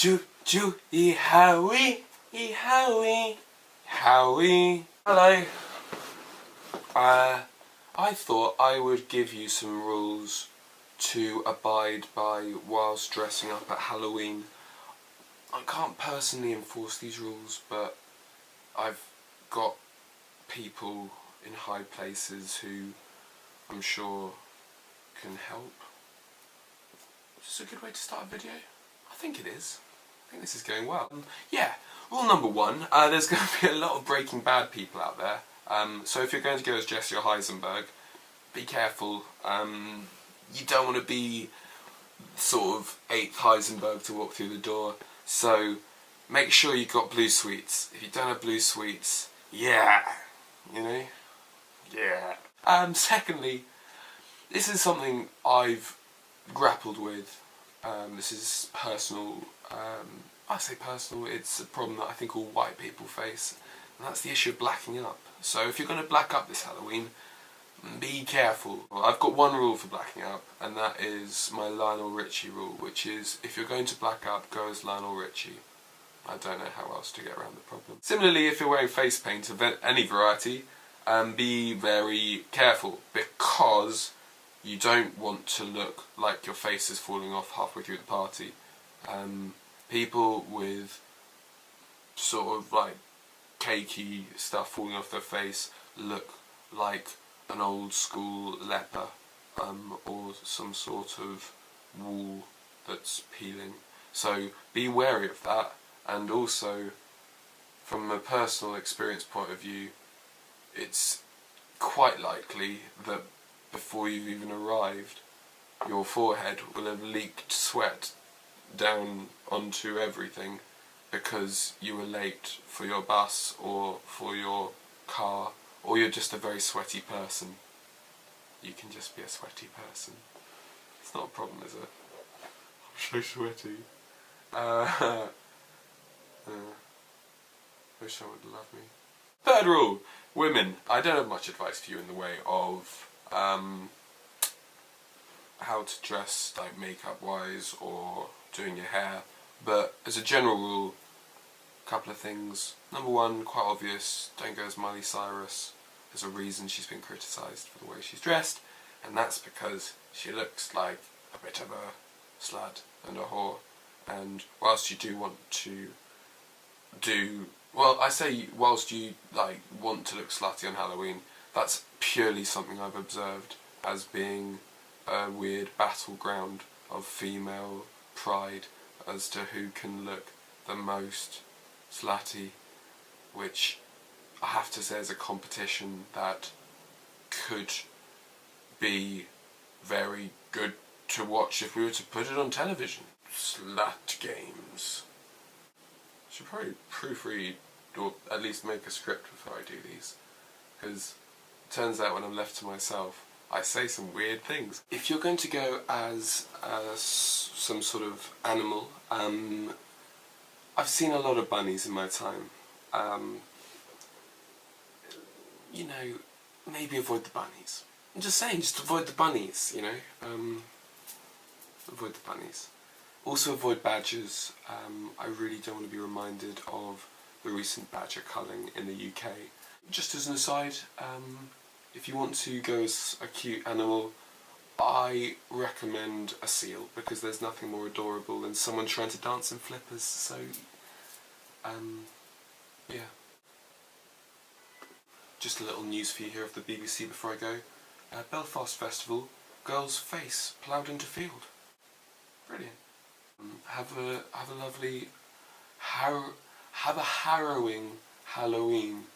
Howie, Howie. Hello. I thought I would give you some rules to abide by whilst dressing up at Halloween. I can't personally enforce these rules, but I've got people in high places who I'm sure can help. Is this a good way to start a video? I think it is. I think this is going well. Yeah, rule number one, there's going to be a lot of Breaking Bad people out there. So if you're going to go as Jesse or Heisenberg, be careful. You don't want to be sort of 8th Heisenberg to walk through the door. So make sure you've got blue sweets. If you don't have blue sweets, yeah, you know, yeah. Secondly, this is something I've grappled with. This is personal. I say personal, it's a problem that I think all white people face, and that's the issue of blacking up. So if you're going to black up this Halloween, be careful. Well, I've got one rule for blacking up, and that is my Lionel Richie rule, which is if you're going to black up, go as Lionel Richie. I don't know how else to get around the problem. Similarly, if you're wearing face paint of any variety, be very careful, because you don't want to look like your face is falling off halfway through the party. People with sort of like cakey stuff falling off their face look like an old school leper, or some sort of wool that's peeling. So be wary of that, and also from a personal experience point of view, it's quite likely that before you've even arrived, your forehead will have leaked sweat down onto everything because you were late for your bus or for your car, or you're just a very sweaty person. You can just be a sweaty person. It's not a problem, is it? I'm so sweaty. Wish someone would love me. Third rule. Women. I don't have much advice for you in the way of how to dress, like makeup wise or doing your hair, but as a general rule, a couple of things. Number one, quite obvious, don't go as Miley Cyrus. There's a reason she's been criticised for the way she's dressed, and that's because she looks like a bit of a slut and a whore. And whilst you do want to well, I say whilst you like want to look slutty on Halloween, that's purely something I've observed as being a weird battleground of female pride as to who can look the most slutty, which I have to say is a competition that could be very good to watch if we were to put it on television. Slut games. I should probably proofread or at least make a script before I do these, because it turns out when I'm left to myself I say some weird things. If you're going to go as some sort of animal, I've seen a lot of bunnies in my time. You know, maybe avoid the bunnies. I'm just saying, just avoid the bunnies, you know. Avoid the bunnies. Also avoid badgers. I really don't want to be reminded of the recent badger culling in the UK. Just as an aside, if you want to go as a cute animal, I recommend a seal, because there's nothing more adorable than someone trying to dance in flippers, so, yeah. Just a little news for you here of the BBC before I go. Belfast Festival, girl's face ploughed into field. Brilliant. Have a lovely, have a harrowing Halloween.